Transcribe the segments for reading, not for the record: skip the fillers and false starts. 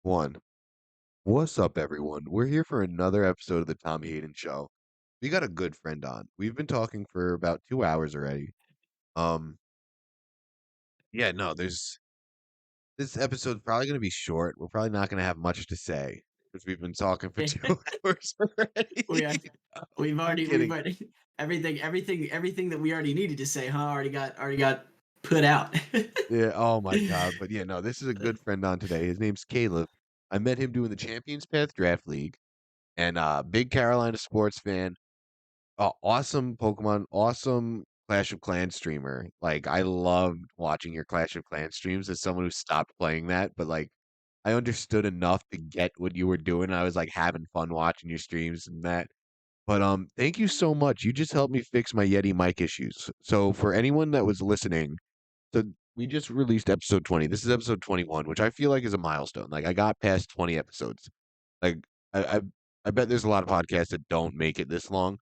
One. What's up, everyone? We're here for another episode of the Tom Hayden Show. We got a good friend on. We've been talking for about 2 hours already. Um, yeah, no, there's this episode's probably gonna be short. We're probably not gonna have much to say because we've been talking for 2 hours We are, already. I'm we've kidding. already everything that we already needed to say, huh? Already got put out. Yeah, oh my God. But yeah, no, this is a good friend on today. His name's Caleb. I met him doing the Champions Path Draft League and big Carolina sports fan. Awesome Pokemon, awesome Clash of Clans streamer. Like, I loved watching your Clash of Clans streams as someone who stopped playing that, but like, I understood enough to get what you were doing. I was like having fun watching your streams and that. But thank you so much. You just helped me fix my Yeti mic issues. So for anyone that was listening, so we just released episode 20. This is episode 21, which I feel like is a milestone. Like I got past 20 episodes. Like I I, I bet there's a lot of podcasts that don't make it this long.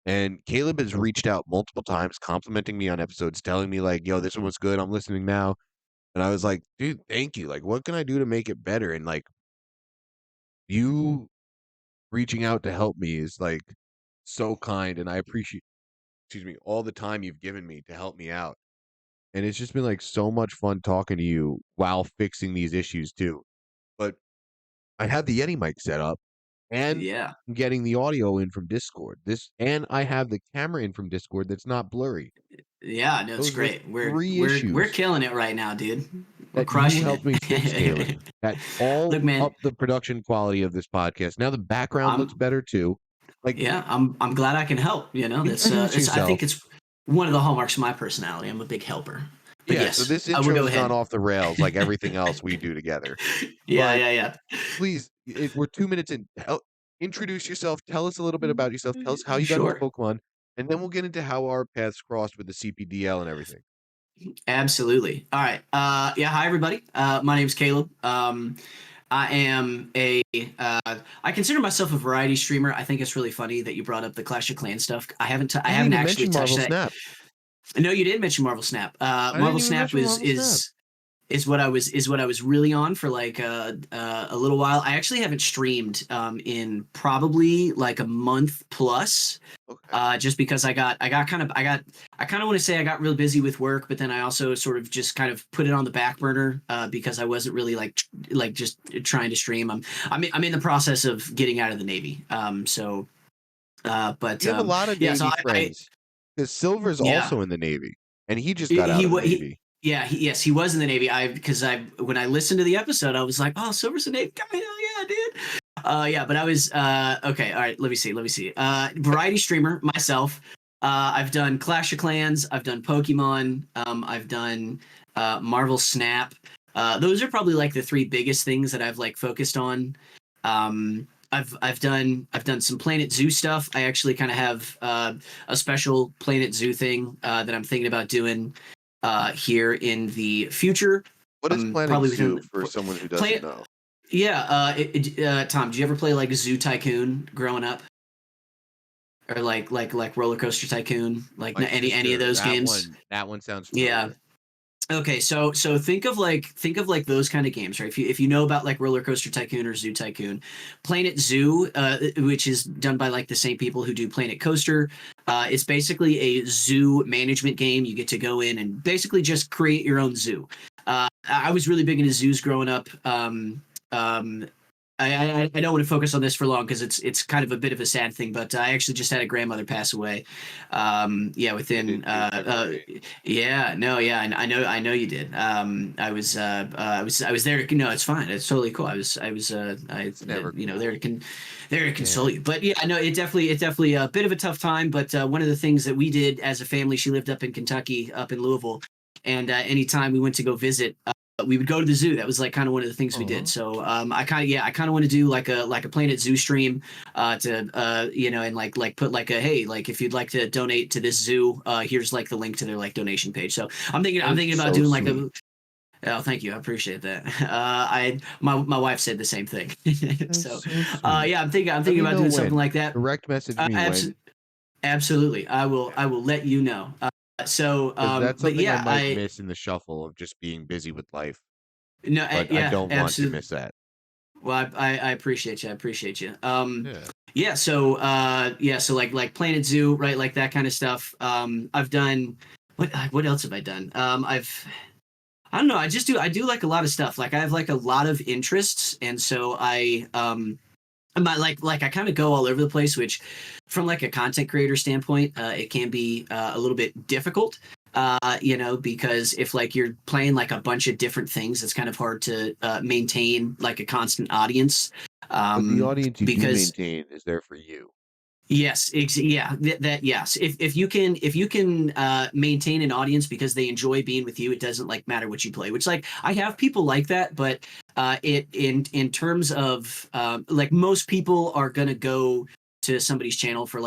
And Caleb has reached out multiple times, complimenting me on episodes, telling me like, "Yo, this one was good. I'm listening now." And I was like, "Dude, thank you. Like, what can I do to make it better?" And like, you reaching out to help me is like so kind, and I appreciate, excuse me, all the time you've given me to help me out. And it's just been like so much fun talking to you while fixing these issues too. But I had the Yeti mic set up and Yeah, I'm getting the audio in from Discord. And I have the camera in from Discord that's not blurry. yeah, no, it's Those are the great. We're 3 we're we're issues killing it right now, dude. We're that you crushing helped me fix, Caleb, it. that all Look, man, up the production quality of this podcast. Now the background looks I'm better too. Like, yeah, I'm glad I can help. You know, that's introduce it's I yourself. think it's one of the hallmarks of my personality. I'm a big helper. But Yeah, so yes, this I will go intro's gone ahead. off the rails like everything else we do together. Yeah, But yeah, yeah. please, we're 2 minutes in. Introduce yourself. Tell us a little bit about yourself. Tell us how you got into Sure. Pokemon, and then we'll get into how our paths crossed with the CPDL and everything. Absolutely. All right. Yeah. Hi, everybody. My name's Caleb. I am I consider myself a variety streamer. I think it's really funny that you brought up the Clash of Clans stuff. I I didn't haven't even actually mention touched Marvel that. Snap. No, you did mention Marvel Snap. I didn't Marvel even Snap mention is Marvel Snap. what I was really on for like a little while. I actually haven't streamed in probably like a month plus. Okay. Just because I kind of want to say I got real busy with work, but then I also sort of just kind of put it on the back burner because I wasn't really like just trying to stream. I'm in the process of getting out of the Navy. But We have a lot of yeah, so Navy I friends because Silver's yeah. also in the Navy, and he just got he, out he, of the he Navy. yeah, yes, he was in the Navy. Because I when I listened to the episode, I was like, oh, Silver's a Navy guy, hell yeah, dude. Yeah, but I was okay. All right, let me see. Variety streamer myself. I've done Clash of Clans. I've done Pokemon. I've done Marvel Snap. Those are probably like the three biggest things that I've like focused on. I've done some Planet Zoo stuff. I actually kind of have a special Planet Zoo thing that I'm thinking about doing here in the future. What is Planet Probably Zoo within for someone who doesn't Planet. know? Yeah, Tom, did you ever play like Zoo Tycoon growing up, or like Roller Coaster Tycoon, like My any of sister, those games? that one sounds Yeah. familiar. Okay, so think of like those kind of games, right? If you know about like Roller Coaster Tycoon or Zoo Tycoon, Planet Zoo, which is done by like the same people who do Planet Coaster, it's basically a zoo management game. You get to go in and basically just create your own zoo. I was really big into zoos growing up. Um, I don't want to focus on this for long because it's kind of a bit of a sad thing, but I actually just had a grandmother pass away. Yeah, I within didn't do February. yeah, no, yeah, I know you did. I was there to no, it's fine, it's totally cool. It's never there cool. to Yeah. console you. But yeah, no, it definitely a bit of a tough time. But one of the things that we did as a family, she lived up in Kentucky, up in Louisville, and anytime we went to go visit, we would go to the zoo. That was like kind of one of the things we did. Aw. So I kind of want to do like a Planet Zoo stream, to and like put like a hey, like if you'd like to donate to this zoo, here's like the link to their like donation page. So I'm thinking That I'm is thinking about so doing like sweet. a oh, thank you. I appreciate that. My wife said the same thing. That is So, so sweet. yeah, I'm thinking Let me about know doing something when. like that. Direct message me when, Absolutely, absolutely. I will let you know. because that's But something I yeah, might miss in the shuffle of just being busy with life, no, but I yeah, don't want to absolutely. miss that. Well, I appreciate you. I appreciate you. Yeah. Yeah. So, yeah. So like Planet Zoo, right? Like that kind of stuff. I've done. What else have I done? I don't know. I do like a lot of stuff. Like I have like a lot of interests, and so I'm not like I kind of go all over the place, which from like a content creator standpoint, it can be a little bit difficult. Because if like you're playing like a bunch of different things, it's kind of hard to maintain like a constant audience. But the audience you do Because maintain is there for you. yes, yeah, that yes. If you can maintain an audience because they enjoy being with you, it doesn't like matter what you play. Which like I have people like that, but it in terms of like most people are gonna go to somebody's channel for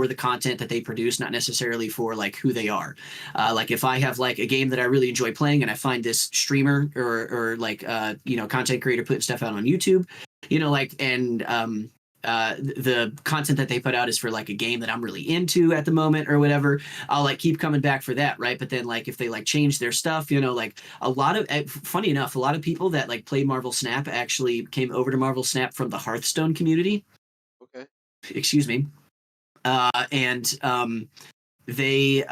the content that they produce, not necessarily for like who they are. Like if I have like a game that I really enjoy playing and I find this streamer or like content creator putting stuff out on YouTube, the content that they put out is for like a game that I'm really into at the moment or whatever, I'll like keep coming back for that, right? But then like if they like change their stuff, like a lot of funny enough, a lot of people that like played Marvel Snap actually came over to Marvel Snap from the Hearthstone community. Okay. Excuse me. And they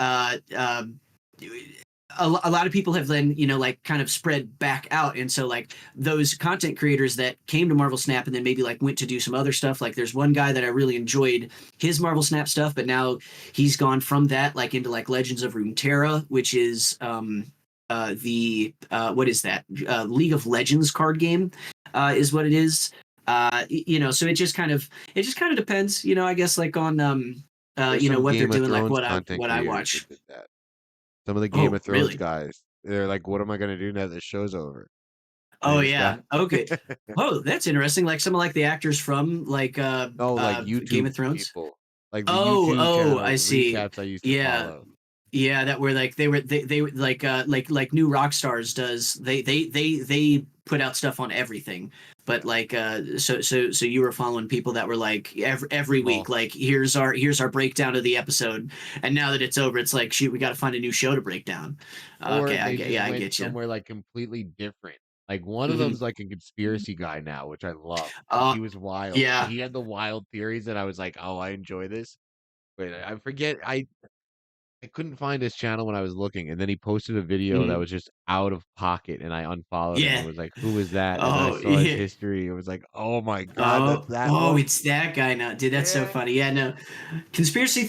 a lot of people have then like kind of spread back out, and so like those content creators that came to Marvel Snap and then maybe like went to do some other stuff, like there's one guy that I really enjoyed his Marvel Snap stuff, but now he's gone from that like into like Legends of Runeterra, which is the what is that, League of Legends card game, is what it is. So it just kind of depends, I guess, like on There's some what they're Game of doing, like Thrones content what I creators that watch. did that. Some of the Game Oh, of Thrones really? guys, they're like, "What am I gonna do now that the show's over?" And they Oh just got yeah. Okay. Oh, that's interesting. Like some of like the actors from like no, like Game YouTube of Thrones. people, like the Oh, YouTube oh, I channel see. recaps I used to Yeah. follow. Yeah, that were like they were like New Rockstars does. They put out stuff on everything. But Yeah, like so you were following people that were like every week, well, like here's our breakdown of the episode, and now that it's over, it's like shoot, we got to find a new show to break down. or Okay, they just I went get you. somewhere like completely different. Like one of Hmm. them's like a conspiracy guy now, which I love. Uh, He was wild. yeah. He had the wild theories, and I was like, "Oh, I enjoy this." But I forget. I couldn't find his channel when I was looking, and then he posted a video that Mhm. was just out of pocket, and I unfollowed him and Yeah. was like, "Who is that?" And then I Oh, saw his yeah. history. It was like, "Oh my god, that's Oh, that oh, one." it's that guy now, dude. That's so Yeah. funny. Yeah, no, conspiracy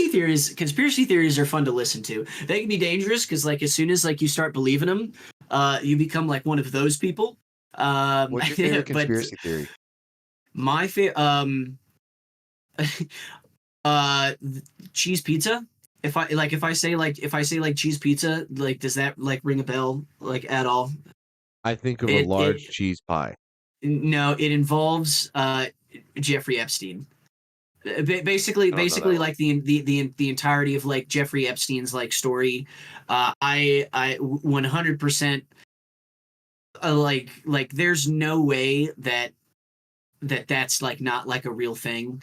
theories are fun to listen to. They can be dangerous because, like, as soon as like you start believing them, you become like one of those people. What's your favorite But conspiracy theory? my favorite, uh, cheese pizza. If I say like cheese pizza, like, does that like ring a bell like at all? I think of a large It cheese pie. No, it involves Jeffrey Epstein. Basically I don't know that one. like the entirety of like Jeffrey Epstein's like story. I 100% like there's no way that's like not like a real thing.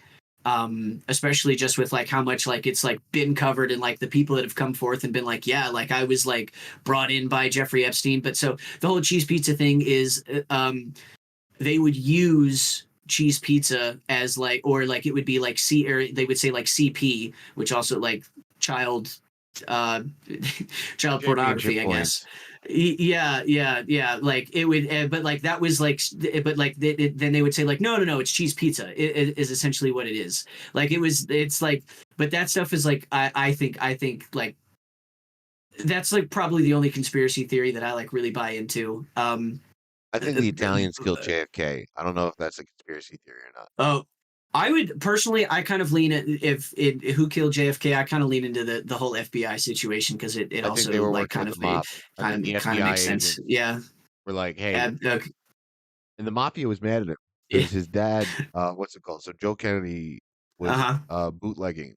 Especially just with like how much like it's like been covered and like the people that have come forth and been like, yeah, like I was like brought in by Jeffrey Epstein. But so the whole cheese pizza thing is they would use cheese pizza as like, or like it would be like or they would say like CP, which also like child uh child Championship pornography, I guess. points. Yeah, like it would, but like that was like, but like then they would say like, no, it's cheese pizza. It is essentially what it is. Like it's like, but that stuff is like, I think like that's like probably the only conspiracy theory that I like really buy into. I think uh, the Italians killed JFK. I don't know if that's a conspiracy theory or not. Oh, I would personally, I kind of lean it if it who killed JFK. I kind of lean into the whole FBI situation because it I think they also were like working with kind the of mob. I think the FBI makes sense. agents Yeah. were like, "Hey," Ab- and the mafia was mad at him yeah. because his dad, what's it called? So Joe Kennedy was Uh-huh. bootlegging,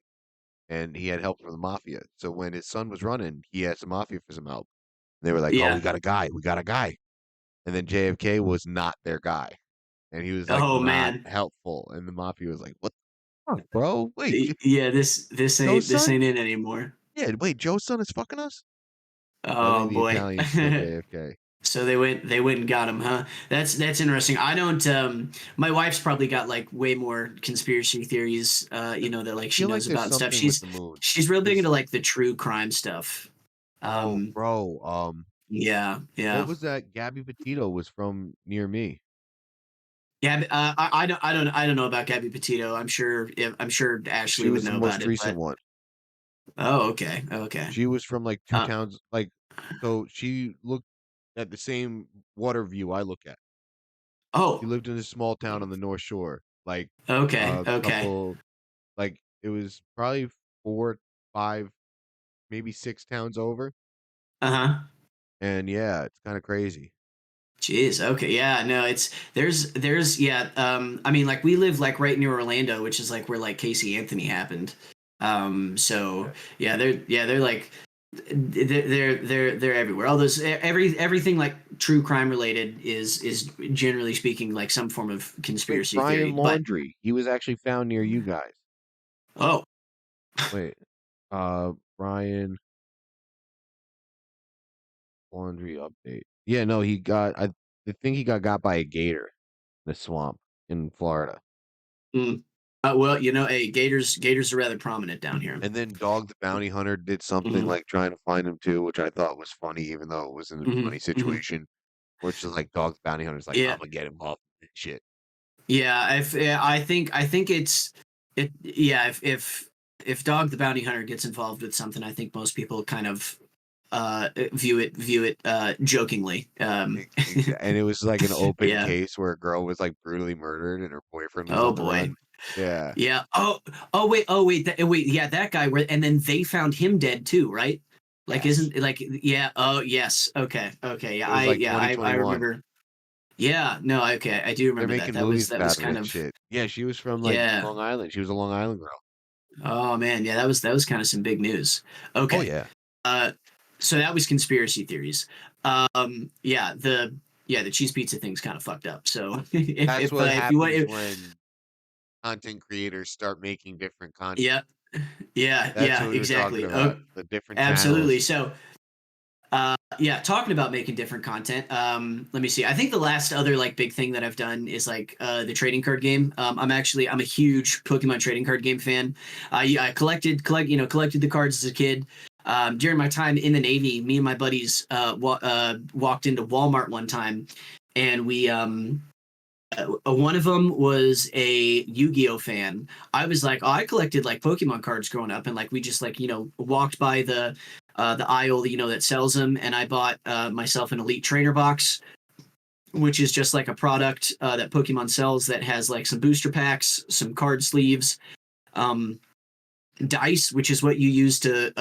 and he had help from the mafia. So when his son was running, he asked the mafia for some help. And they were like, "Oh, we Yeah. got a guy. We got a guy." And then JFK was not their guy, and he was like Oh not man. helpful. And the mafia was like, "What the fuck, bro? Wait, Yeah. This Joe's ain't son? it anymore. Yeah, wait, Joe's son is fucking us." So I Oh think the boy. Italians killed JFK. So they went and got him, huh? That's interesting. I don't my wife's probably got like way more conspiracy theories that I like she feel like knows there's about and stuff. something with She's the moon. she's real big into There's like the true crime stuff. oh, Um bro, yeah, what yeah. was that? Gabby Petito was from near me. Yeah, I don't know about Gabby Petito. I'm sure She Ashley would was the know about most it, recent but one. oh, okay. Okay. She was from like two Uh, towns, like so she looked at the same water view I look at. She oh, lived in a small town on the North Shore, like okay. a Okay. couple, like it was probably 4, 5, maybe 6 towns over. Uh-huh. And yeah, it's kind of crazy. Jeez. Okay. Yeah. No. There's. Yeah. I mean, like we live like right near Orlando, which is like where like Casey Anthony happened. So yeah, they're like they're everywhere. All those everything like true crime related is generally speaking like some form of Wait, conspiracy theory. Brian But Laundry, he was actually found near you guys. oh, Wait, Brian Laundry update. Yeah, no, I think he got by a gator in the swamp in Florida. mm. Well, hey, gators are rather prominent down here. And then Dog the Bounty Hunter did something Hmm. like trying to find him too, which I thought was funny, even though it was in a Hmm. funny Hmm. situation. Where it's just like Dog the Bounty Hunter's like, I'm Yeah. gonna get him off this shit. Yeah, if yeah, I think yeah, if Dog the Bounty Hunter gets involved with something, I think most people kind of view it jokingly. And it was like an open Yeah. case where a girl was like brutally murdered and her boyfriend was Oh on the boy. run. Yeah. Yeah. Oh wait. Yeah, that guy. And then they found him dead too, right? Like, Yes. isn't like yeah? Oh yes. Okay. Okay. Yeah. It was like I 2021. remember. Yeah. No. Okay. I do They're remember that. making That was movies that was about it kind and of shit. Yeah, she was from like yeah. Long Island. She was a Long Island girl. Oh man, yeah, that was kind of some big news. Oh Okay. yeah. Uh so that was conspiracy theories. Yeah, the cheese pizza thing's kind of fucked up. So That's if what if you want happens when content creators start making different content. yeah, yeah, That's yeah, what we were talking exactly. about. Oh, The different absolutely. channels. So yeah, talking about making different content. Let me see. I think the last other like big thing that I've done is like the trading card game. I'm a huge Pokemon trading card game fan. I collected the cards as a kid. During my time in the Navy, me and my buddies walked into Walmart one time, and we one of them was a Yu-Gi-Oh fan. I was like, oh, I collected like Pokemon cards growing up, and like we just like walked by the aisle that sells them, and I bought myself an Elite Trainer box, which is just like a product that Pokemon sells that has like some booster packs, some card sleeves, um, dice, which is what you use to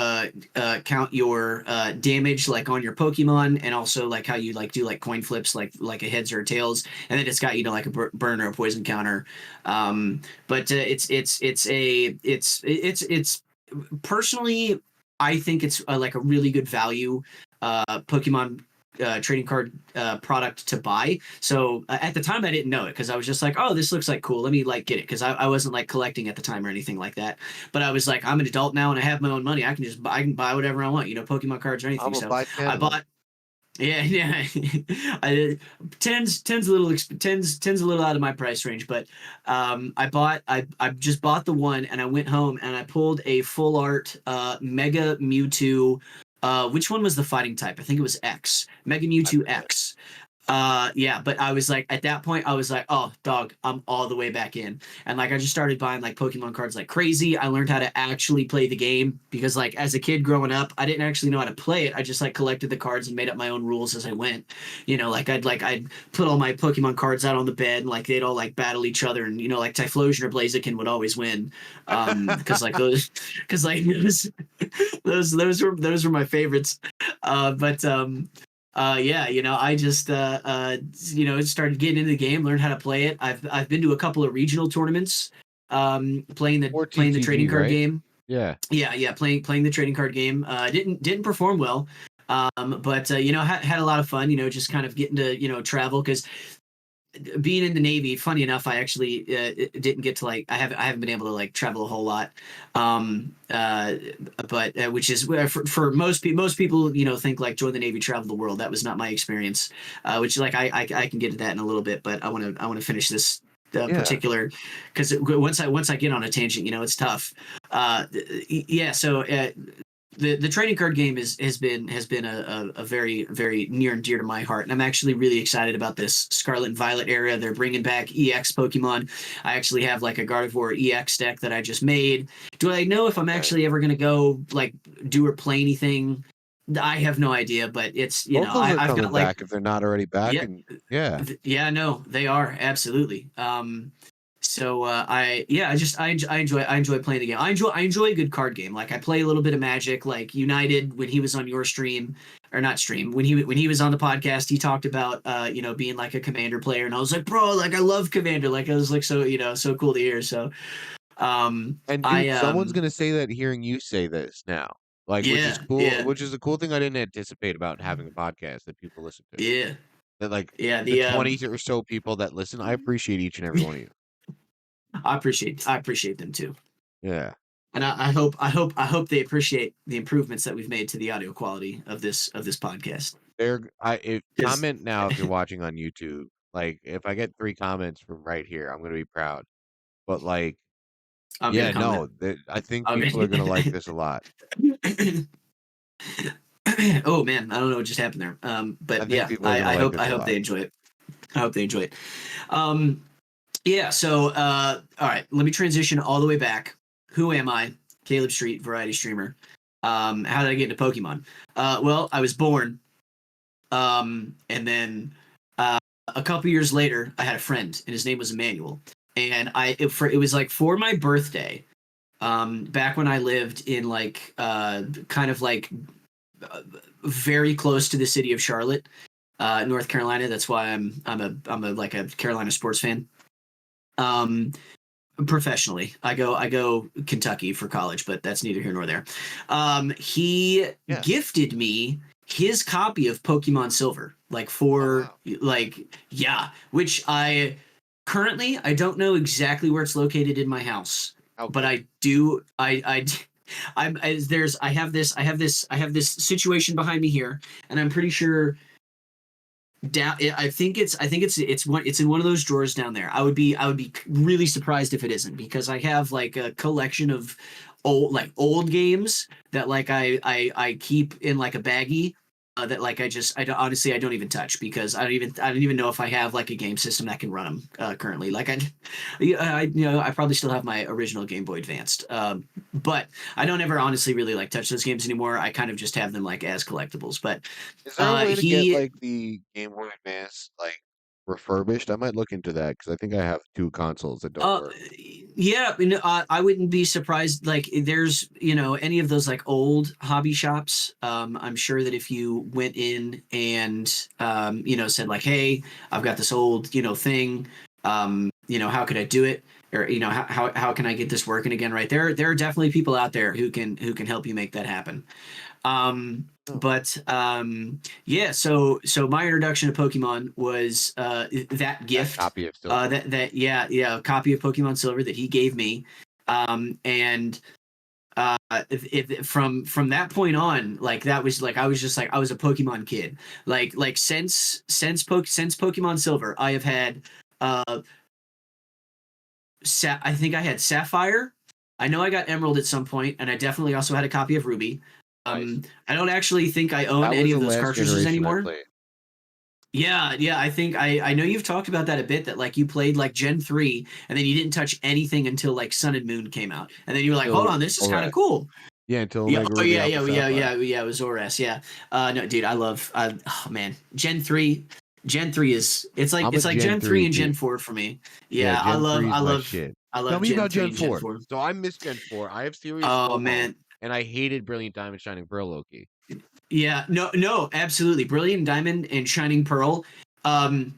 count your damage, like on your Pokemon, and also like how you like do like coin flips, like a heads or a tails, and then it's got like a burn or a poison counter. But it's personally, I think it's like a really good value Pokemon trading card product to buy. So at the time, I didn't know it because I was just like, oh, this looks like cool. Let me like get it because I wasn't like collecting at the time or anything like that. But I was like, I'm an adult now and I have my own money. I can buy whatever I want, Pokemon cards or I'm anything. gonna So buy 10 I of them. bought. Yeah, yeah. I tens a little tens a little out of my price range, but I just bought the one and I went home and I pulled a full art Mega Mewtwo. Which one was the fighting type? I think it was X. Mega I Mewtwo forget. X. Yeah, but I was like at that point I was like, oh dog, I'm all the way back in. And like I just started buying like Pokemon cards like crazy. I learned how to actually play the game because like as a kid growing up, I didn't actually know how to play it. I just like collected the cards and made up my own rules as I went. Like I'd put all my Pokemon cards out on the bed and like they'd all like battle each other and like Typhlosion or Blaziken would always win. Because like those because like those were my favorites. But yeah, I just started getting into the game, learned how to play it. I've been to a couple of regional tournaments, playing the Or playing the trading TCG, card right? game. Yeah. Yeah, yeah, playing the trading card game. Didn't perform well, but had a lot of fun. Just kind of getting to travel because being in the Navy, funny enough, I actually didn't get to like I haven't been able to like travel a whole lot. Um, uh, but which is for most people, you know, think like join the Navy, travel the world. That was not my experience. Which like I can get to that in a little bit, but I want to finish this Yeah. particular because once I get on a tangent, you know, it's tough. Yeah, so the trading card game has been a very very near and dear to my heart, and I'm actually really excited about this Scarlet and Violet era. They're bringing back EX Pokemon. I actually have like a Gardevoir EX deck that I just made. Do I know if I'm Okay. actually ever going to go like do or play anything? I have no idea, but it's, you Both know, those are I've coming got like, back if they're not already back, yeah, and yeah. yeah, no, they are absolutely. So I yeah, I enjoy playing the game. I enjoy a good card game. Like I play a little bit of Magic. Like United when he was on your stream or not stream when he was on the podcast, he talked about you know, being like a Commander player, and I was like, bro, like I love Commander. Like I was like, so, you know, so cool to hear. So And I dude, someone's gonna say that hearing you say this now, like, which is yeah cool. yeah Which is a cool thing I didn't anticipate about having a podcast that people listen to. yeah That like yeah the the 20 or so people that listen, I appreciate each and every one of you. I appreciate them too. Yeah. And I hope they appreciate the improvements that we've made to the audio quality of this podcast. There, I if Because comment now if you're watching on YouTube. Like, if I get 3 comments from right here, I'm gonna be proud. But like, I'm gonna yeah, comment. no, I think I'm people are gonna like gonna... this a lot. Oh man, I don't know what just happened there. I But think yeah, people are gonna like this I a hope lot. they enjoy it. I hope they enjoy it. Um, yeah. So all right, let me transition all the way back. Who am I? Caleb Street, variety streamer. How did I get into Pokemon? Well, I was born. And then a couple years later, I had a friend, and his name was Emmanuel. And it was like for my birthday, back when I lived in like kind of like uh, very close to the city of Charlotte, North Carolina. That's why I'm a like a Carolina sports fan. Um, Professionally, I go Kentucky for college, but that's neither here nor there. He Yeah. gifted me his copy of Pokemon Silver, like Oh for wow. like yeah, which I currently I don't know exactly where it's located in my house, How but could I you? do I have this situation behind me here, and I'm pretty sure down I think it's in one of those drawers down there. I would be really surprised if it isn't, because I have like a collection of old games that like I keep in like a baggie, that like I don't, honestly I don't even touch, because I don't even know if I have like a game system that can run them currently. Like I you know, I probably still have my original Game Boy Advanced, but I don't ever honestly really like touch those games anymore. I kind of just have them like as collectibles. But Is there a way to get he like the Game Boy Advance like refurbished? I might look into that because I think I have 2 consoles that don't Uh, work. yeah, you know, I wouldn't be surprised. Like, there's, you know, any of those like old hobby shops. I'm sure that if you went in and, you know, said like, "Hey, I've got this old, you know, thing. You know, how could I do it? Or, you know, how can I get this working again?" Right there, there are definitely people out there who can help you make that happen. Oh, But yeah, so my introduction to Pokemon was that that gift. copy of Silver. Yeah, yeah, a copy of Pokemon Silver that he gave me. And from that point on, like that was like I was just like I was a Pokemon kid. Like since Pokemon Silver, I have had uh I think I had Sapphire. I know I got Emerald at some point, and I definitely also had a copy of Ruby. Nice. I don't actually think I own That any was of the those last cartridges generation I anymore. played. Yeah, yeah, I think I know you've talked about that a bit, that like you played like Gen 3 and then you didn't touch anything until like Sun and Moon came out. And then you were like, "Hold Until on, this is kind of Orat. cool." Yeah, until Yeah, Omega oh Ruby yeah, Alpha Sapphire. yeah, it was Zoras, yeah. No, dude, oh man, Gen 3 is I'm a it's like Gen Gen 3 3 and Gen dude. 4 for me. Yeah, Yeah, Gen 3 is my shit. I Tell love me Gen about 3 Gen and Gen 4. 4. So I missed Gen 4. I have Serious Oh FOMO, man. and I hated Brilliant Diamond Shining Pearl Loki. Yeah, no, absolutely. Brilliant Diamond and Shining Pearl um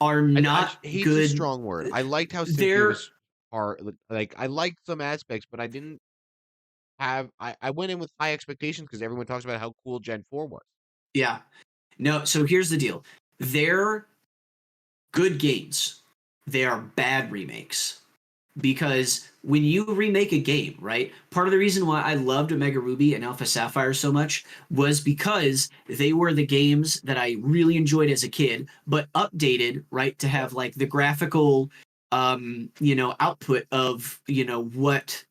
are not Hate's a good. strong word. I liked how Cynthia They're was hard. Like, I liked some aspects, but I didn't have. I went in with high expectations because everyone talks about how cool Gen 4 was. yeah. No, so here's the deal. They're good games. They are bad remakes. Because when you remake a game, right? Part of the reason why I loved Omega Ruby and Alpha Sapphire so much was because they were the games that I really enjoyed as a kid, but updated, right, to Yep. have like the graphical output of, what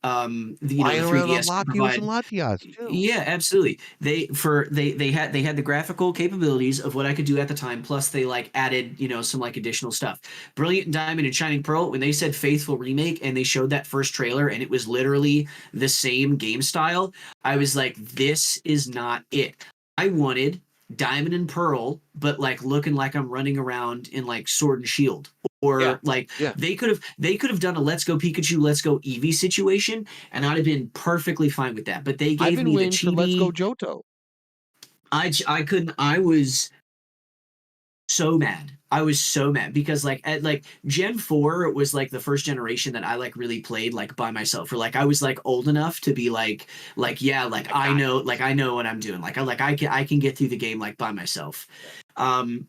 the Flying around on 3DS can Latios and provide. Latias too. Yeah, absolutely. They had the graphical capabilities of what I could do at the time. Plus, they like added some like additional stuff. Brilliant Diamond and Shining Pearl. When they said faithful remake and they showed that first trailer and it was literally the same game style, I was like, this is not it. I wanted Diamond and Pearl, but like looking like I'm running around in like Sword and Shield. Yeah. Or like Yeah. they could have done a Let's Go Pikachu, Let's Go Eevee situation, and I'd have been perfectly fine with that. But they I've gave been me the waiting for Let's Go chibi. Johto. I couldn't. I was so mad. I was so mad because like at like Gen 4 was like the first generation that I like really played like by myself. Or like I was like old enough to be like yeah, like I I got know this. like I know what I'm doing. I can get through the game like by myself. Yeah. Um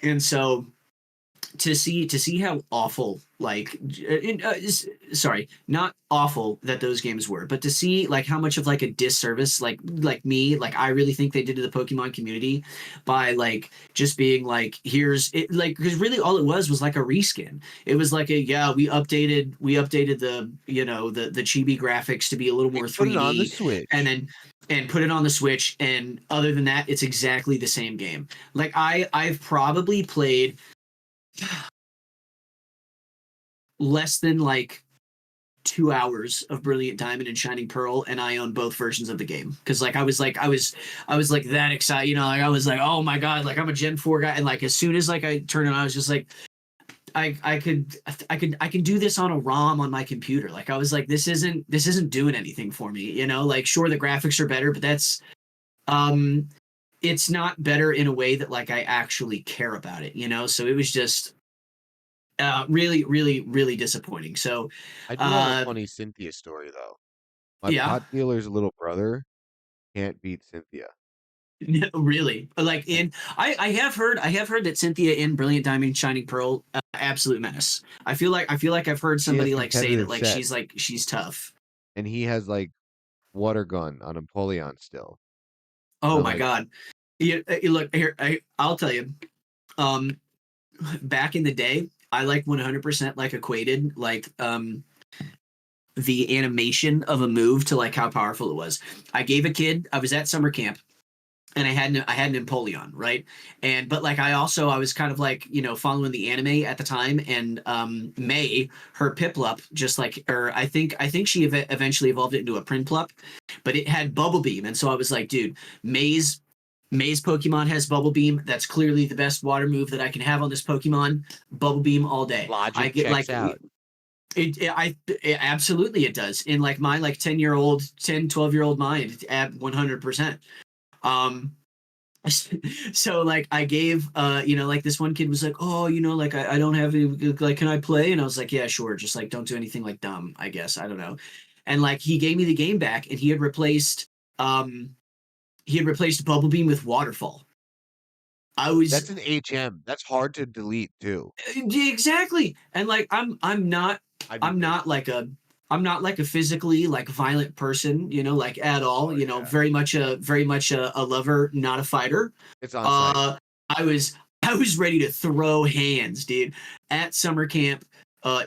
and so to see how awful sorry, not awful that those games were, but to see like how much of like a disservice like me, like I really think they did to the Pokemon community by like just being like here's it, like because really all it was like a reskin. It was like a yeah, we updated the the chibi graphics to be a little They more put it on the 3D, and Switch. then put it on the Switch, and other than that it's exactly the same game. Like I've probably played less than like 2 hours of Brilliant Diamond and Shining Pearl, and I own both versions of the game because like I was like that excited, like I was like, oh my god, like I'm a Gen 4 guy, and like as soon as like I turned it on, I was just like, I can do this on a ROM on my computer. Like I was like, this isn't doing anything for me, like sure the graphics are better, but that's um it's not better in a way that like I actually care about it, so it was just really, really, really disappointing. So, I do have a uh, funny Cynthia story though. My yeah, pot dealer's little brother can't beat Cynthia. no, really. Like And I have heard that Cynthia in Brilliant Diamond, Shining Pearl, absolute menace. I feel like I've heard she has somebody like say that competitive she's sets. like she's tough. And he has like water gun on Empoleon still. And Oh I'm my like, god. Look here. I'll tell you. Um, Back in the day, I like 100% like equated like the animation of a move to like how powerful it was. I gave a kid. I was at summer camp and I had an Empoleon, right? And but like I was kind of like following the anime at the time, and May, her Piplup, just like, or I think she eventually evolved it into a Prinplup, but it had Bubble Beam, and so I was like, dude, May's Pokemon has Bubble Beam. That's clearly the best water move that I can have on this Pokemon. Bubble Beam all day. I logic get checks like out. absolutely it does in like my like 10-year-old 10 12-year-old mind at 100%. um so like I gave like this one kid was like, oh, like I don't have any, like can I play, and I was like, yeah, sure, just like don't do anything like dumb, I guess, I don't know. And like he gave me the game back, and um he had replaced Bubble Beam with Waterfall. I was That's an HM. That's hard to delete too. exactly. And like I'm not I'd be I'm pissed. not like a I'm not like a physically like violent person, like at all, Oh yeah. very much a lover, not a fighter. It's on site. uh I was ready to throw hands, dude, at summer camp,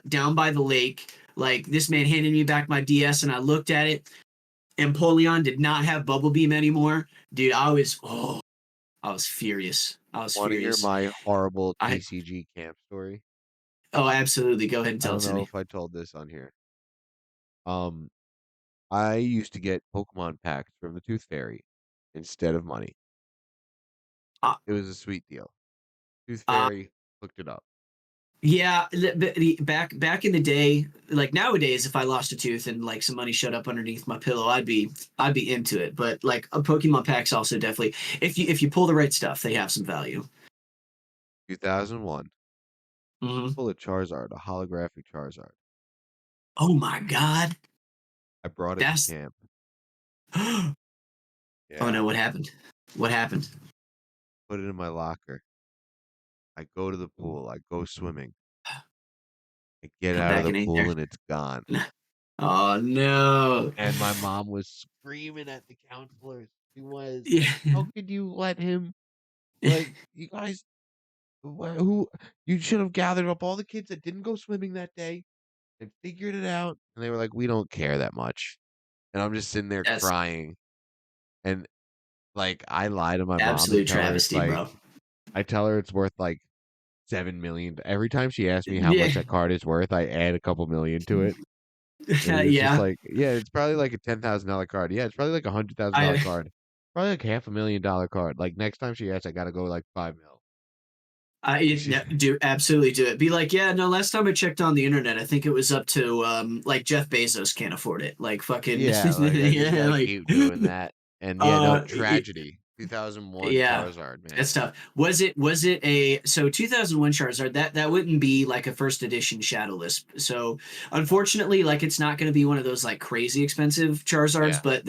down by the lake. Like this man handed me back my DS, and I looked at it. Empoleon did not have Bubble Beam anymore. Dude, I was furious. I was Want to hear furious. my horrible I TCG camp story? Oh, absolutely. Go ahead and I tell it don't to know me. if I told this on here. Um, I used to get Pokemon packs from the Tooth Fairy instead of money. Uh, It was a sweet deal. Tooth uh, Fairy hooked it up. yeah, back in the day, like nowadays, if I lost a tooth and like some money showed up underneath my pillow, I'd be into it. But like a Pokemon packs also definitely, if you pull the right stuff, they have some value. 2001. Hmm. Full of Charizard, a holographic Charizard. Oh my God, I brought it to that's camp. oh Yeah. no, what happened? What happened? Put it in my locker. I go to the pool, I go swimming, I get Come out of back the and ain't pool there. and it's gone. Oh no. And my mom was screaming at the counselors. She was Yeah. like, "How could you let him like, you guys who you should have gathered up all the kids that didn't go swimming that day and figured it out." And they were like, "We don't care that much." And I'm just sitting there That's crying. And like I lie to my mom and absolute tell her it's travesty, like bro. I tell her it's worth like 7,000,000. Every time she asks me how Yeah. much that card is worth, I add a couple million to it. And it's just Yeah. like, yeah, it's probably like a $10,000 card. Yeah, it's probably like a $100,000 I card. Probably like $500,000 card. Like next time she asks, I gotta go like 5 mil. She, yeah, do absolutely do it. Be like, yeah, no, last time I checked on the internet, I think it was up to like Jeff Bezos can't afford it. Like fucking yeah, like I just yeah, gotta like keep doing that. And yeah, no it, tragedy. 2001 yeah. Charizard, man. That's tough. Was it a so 2001 Charizard that wouldn't be like a first edition Shadowless. So unfortunately, like it's not going to be one of those like crazy expensive Charizards, Yeah. but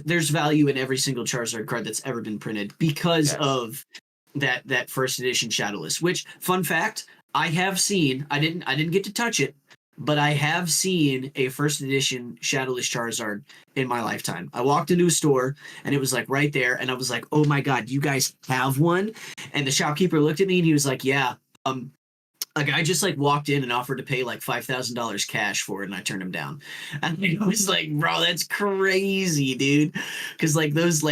there's value in every single Charizard card that's ever been printed because Yes. of that first edition Shadowless. Which fun fact, I have seen. I didn't get to touch it, but I have seen a first edition Shadowless Charizard in my lifetime. I walked into a store and it was like right there, and I was like, "Oh my god, you guys have one?" And the shopkeeper looked at me and he was like, "Yeah." A guy just like walked in and offered to pay like $5,000 cash for it, and I turned him down. And I was like, "Bro, that's crazy, dude," because like those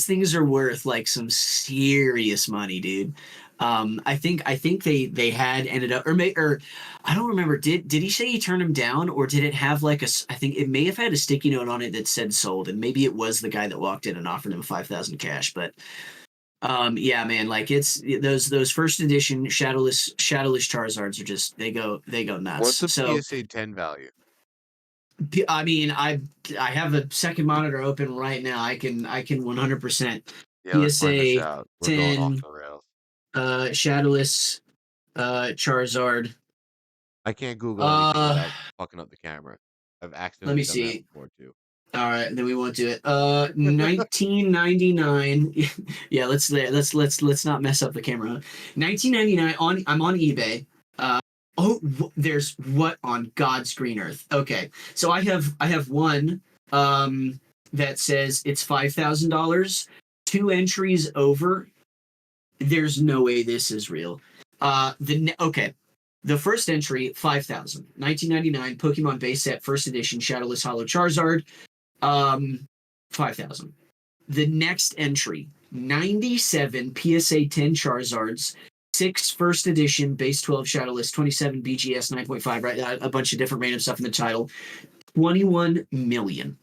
things are worth like some serious money, dude. I think they had ended up or I don't remember. Did he say he turned him down, or did it have like a? I think it may have had a sticky note on it that said sold, and maybe it was the guy that walked in and offered him 5,000 cash, but yeah, man, like it's those first edition shadowless Charizards are just they go What's nuts. a So PSA 10 value? I mean, I have a second monitor open right now. I can 100% Yeah, let's find this PSA out. We're going off 10 the rails. shadowless Charizard. I can't Google anything Uh without fucking up the camera. I've Let me accidentally done that see. before too. All right, then we won't do it. 1999. Yeah, let's not mess up the camera. 1999 on I'm on eBay. Oh, there's what on God's green earth. Okay, so I have one that says it's $5,000. Two entries over. There's no way this is real. Okay. The first entry, 5,000. 1999 Pokemon base set first edition Shadowless Hollow Charizard, 5,000. The next entry, 97 PSA 10 Charizards, six first edition base 12 Shadowless, 27 BGS 9.5, right? A bunch of different random stuff in the title. 21 million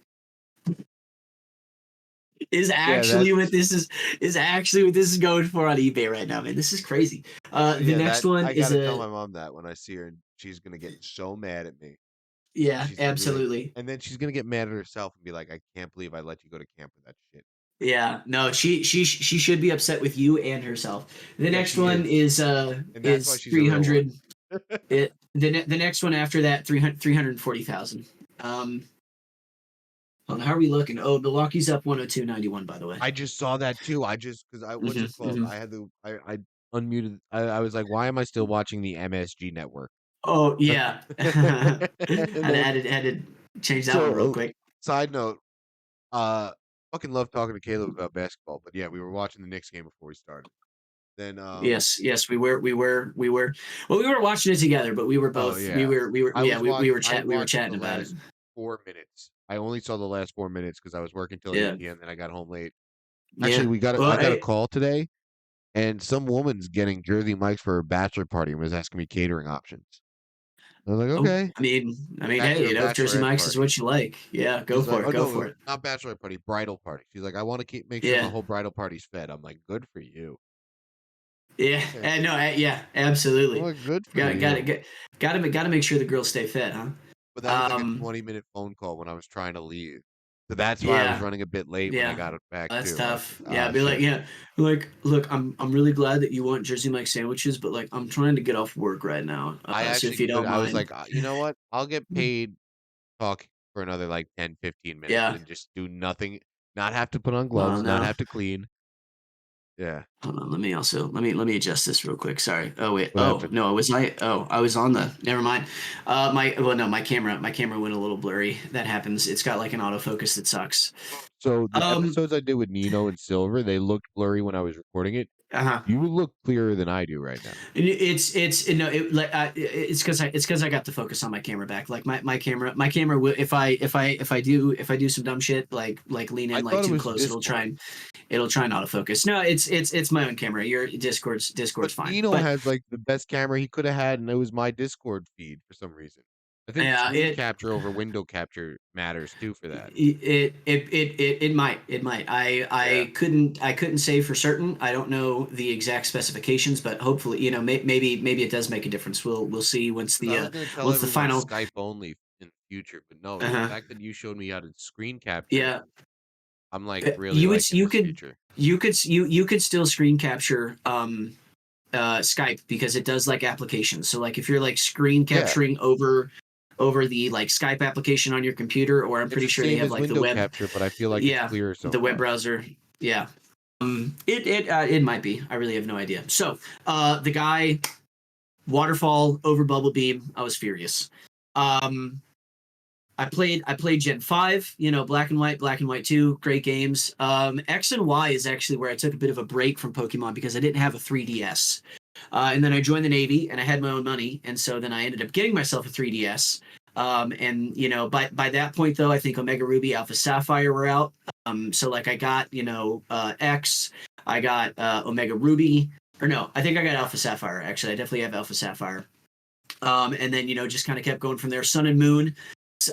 is Yeah, actually what that's this is actually what this is going for on eBay right now, man. This is crazy. The yeah, next that one I is gotta tell a my mom that when I see her, and she's gonna get so mad at me. yeah, She's gonna be like, absolutely. and then she's gonna get mad at herself and be like, "I can't believe I let you go to camp with that shit." Yeah, no, she should be upset with you and herself. The Yeah, next she one is, and that's why is she's a real one. 300. The next one after that 340,000. How are we looking? Oh, Milwaukee's up 102.91 by the way. I just saw that too. I just because I what's Hmm. it called? Hmm. I had to I unmuted. I was like, why am I still watching the MSG network? Oh yeah, And then had to change that one real so quick. side note, uh, fucking love talking to Caleb about basketball. But yeah, we were watching the Knicks game before we started. Then Yes, we were. Well, we were watching it together, but we were oh both yeah, I we were watched chatting the about it. last 4 minutes. I only saw the last 4 minutes because I was working till Yeah, 8 p.m. Then I got home late. Actually, yeah. I Well, got a hey, call today, and some woman's getting Jersey Mike's for her bachelor party and was asking me catering options. I was like, oh, okay, hey, or if Jersey bachelorette Mike's is party. what you like, yeah, go She's like, for it, oh go no, for it. not bachelor party, bridal party. She's like, I want to keep make sure my Yeah, whole bridal party's fed. I'm like, good for you. yeah, no, yeah, I'm absolutely. like, good for Got you. it, got to make sure the girls stay fed, huh? But that was like a Um, 20-minute phone call when I was trying to leave. So that's why I was yeah, running a bit late when I yeah, got it back that's too. I was tough. like, Yeah, ah, be like, shit. yeah, like, look, I'm really glad that you want Jersey Mike sandwiches, but like, I'm trying to get off work right now, I so actually if you could. don't I was mind, like, you know what? I'll get paid talking for another like 10, 15 minutes yeah. and just do nothing, not have to put on Well, gloves, not no. have to clean. Yeah. Hold on, let me adjust this real quick. Sorry. Oh wait. What Oh happened? no, I was on the. Never mind. My camera went a little blurry. That happens. It's got like an autofocus that sucks. So the Um. episodes I did with Nino and Silver, they looked blurry when I was recording it. Uh-huh. You look clearer than I do right now. It's no it like it's because I got to focus on my camera back. Like my camera if I do some dumb shit like lean I in like thought it too was close, Discord, it'll try and autofocus. No, it's my own camera. Your but Discord's fine. Nino But has like the best camera he could have had, and it was my Discord feed for some reason. I think yeah, screen capture over window capture matters too for that. it might. Yeah. I couldn't say for certain. I don't know the exact specifications, but hopefully, maybe it does make a difference. We'll see once 'Cause I the was gonna tell once the everyone final. Skype only in the future, but no, the Uh-huh. fact that you showed me how to screen capture, Yeah, I'm like really you would liking you this could feature. you could still screen capture Skype because it does like applications. So like if you're like screen Yeah, capturing over the like Skype application on your computer, or I'm it's pretty the sure they same have as like the window web, capture, but I feel like it's yeah, clearer the web somehow. browser, yeah. It might be. I really have no idea. So the guy waterfall over bubble beam. I was furious. Um, I played Gen 5, Black and White 2, great games. X and Y is actually where I took a bit of a break from Pokemon because I didn't have a 3DS. And then I joined the Navy and I had my own money. And so then I ended up getting myself a 3DS. And by that point though, I think Omega Ruby, Alpha Sapphire were out. So like I got, X, I got Omega Ruby, or no, I think I got Alpha Sapphire. Actually, I definitely have Alpha Sapphire. And then, just kind of kept going from there. Sun and Moon,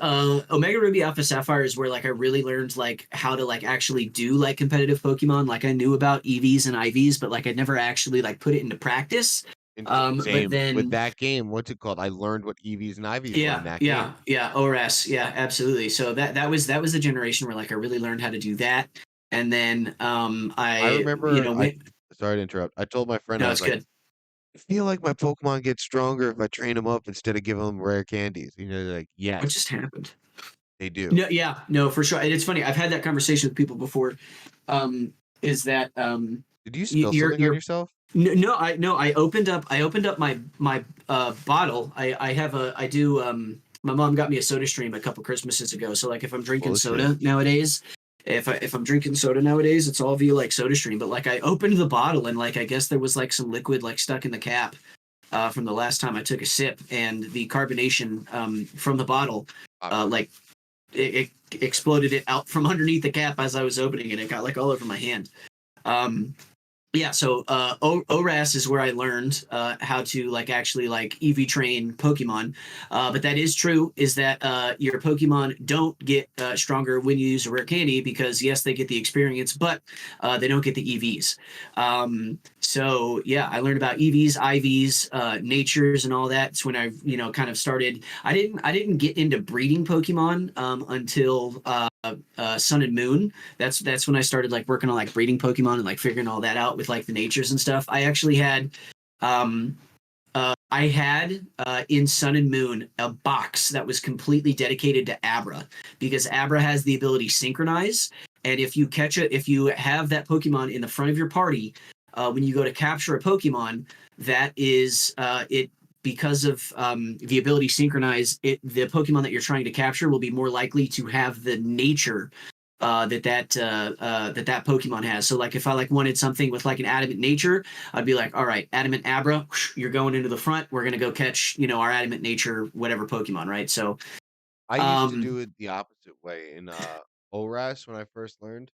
Omega Ruby Alpha Sapphire is where like I really learned like how to like actually do like competitive Pokemon. Like I knew about EVs and IVs, but like I never actually like put it into practice. But Same with then that game. What's it called? I learned what EVs and IVs were in yeah, that yeah, game. yeah, ORS, yeah, absolutely. So that was the generation where like I really learned how to do that. And then I I remember I went. sorry to interrupt. I told my friend, No, I was it's like, good. I feel like my Pokemon get stronger if I train them up instead of giving them rare candies. They're like, What yes, just happened? they do. No, yeah, no, for sure. And it's funny. I've had that conversation with people before. Is that Did you spill you're something on you're yourself? no, I opened up my bottle. I have a I do my mom got me a soda stream a couple Christmases ago. So like if I'm drinking Full of shit. soda nowadays, if I'm drinking soda nowadays, it's all via like soda stream. But like I opened the bottle and like I guess there was like some liquid like stuck in the cap from the last time I took a sip, and the carbonation from the bottle like it exploded it out from underneath the cap as I was opening it. It got like all over my hand. Um, yeah, so ORAS is where I learned how to like actually like EV train Pokemon. But that is true, is that your Pokemon don't get stronger when you use a rare candy because yes, they get the experience, but they don't get the EVs. So yeah, I learned about EVs, IVs, natures, and all that. It's when I kind of started. I didn't get into breeding Pokemon until Sun and Moon. That's when I started like working on like breeding Pokemon and like figuring all that out with like the natures and stuff. I actually had um in Sun and Moon a box that was completely dedicated to Abra because Abra has the ability synchronize, and if you have that Pokemon in the front of your party, when you go to capture a Pokemon, that is it because of the ability synchronize, the Pokemon that you're trying to capture will be more likely to have the nature that Pokemon has. So like if I like wanted something with like an adamant nature, I'd be like, all right, adamant Abra, you're going into the front. We're gonna go catch our adamant nature whatever Pokemon, right? So I used to um do it the opposite way in ORAS when I first learned.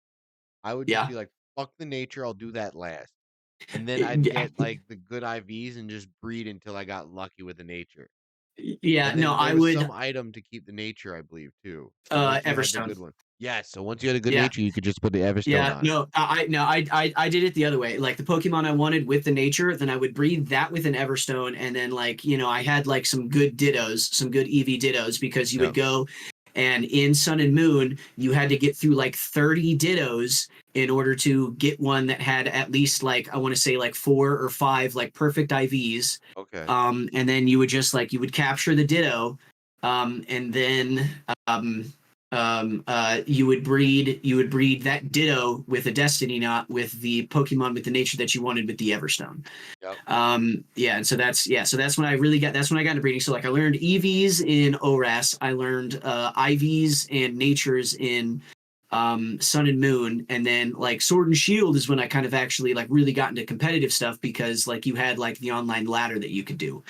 I would just yeah. be like, fuck the nature, I'll do that last. And then I'd get like the good IVs and just breed until I got lucky with the nature. Yeah, And no, then there I was some would item to keep the nature, I believe, too. So once you had the Everstone. good one. Yes, so once you had a good Yeah. nature, you could just put the Everstone Yeah, on it. no, I did it the other way. Like the Pokemon I wanted with the nature, then I would breed that with an Everstone, and then like I had like some good Dittos, some good EV Dittos, because you would Yep. go and in Sun and Moon you had to get through like 30 Dittos in order to get one that had at least like I want to say like 4 or 5 like perfect IVs. Okay. And then you would just like you would capture the Ditto, and then you would breed that Ditto with a Destiny knot with the Pokemon with the nature that you wanted with the Everstone. Yep. Yeah, and so that's when I really got that's when I got into breeding. So like I learned EVs in ORAS, I learned IVs and natures in Sun and Moon, and then like Sword and Shield is when I kind of actually like really got into competitive stuff because like you had like the online ladder that you could do.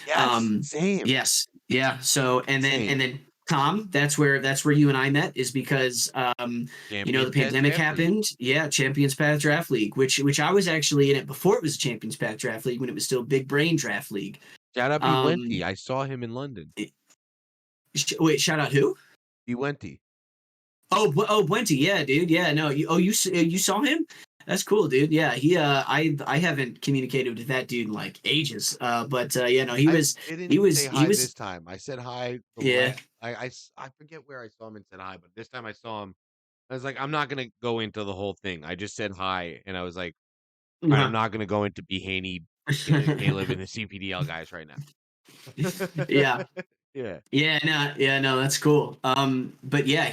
Yes. Um, Same. yes, yeah. So and Same. then Tom, that's where you and I met is because the Champions Path pandemic Draft League. happened. Yeah, Champions Path Draft League, which I was actually in it before it was Champions Path Draft League when it was still Big Brain Draft League. Shout out Biwenti. Um, I saw him in London. wait, shout out who? Biwenti. Oh, Buenty, yeah, dude, yeah, no, you saw him? That's cool, dude. Yeah, I haven't communicated with that dude in like ages. But yeah, no, he I was he didn't was say he hi was this time. I said hi the yeah. last. I forget where I saw him and said hi, but this time I saw him. I was like, I'm not gonna go into the whole thing. I just said hi, and I was like, all right, I'm Uh-huh. not gonna go into Behaney, Caleb, and the CPDL guys right now. Yeah. Yeah, Yeah, no, that's cool. But yeah,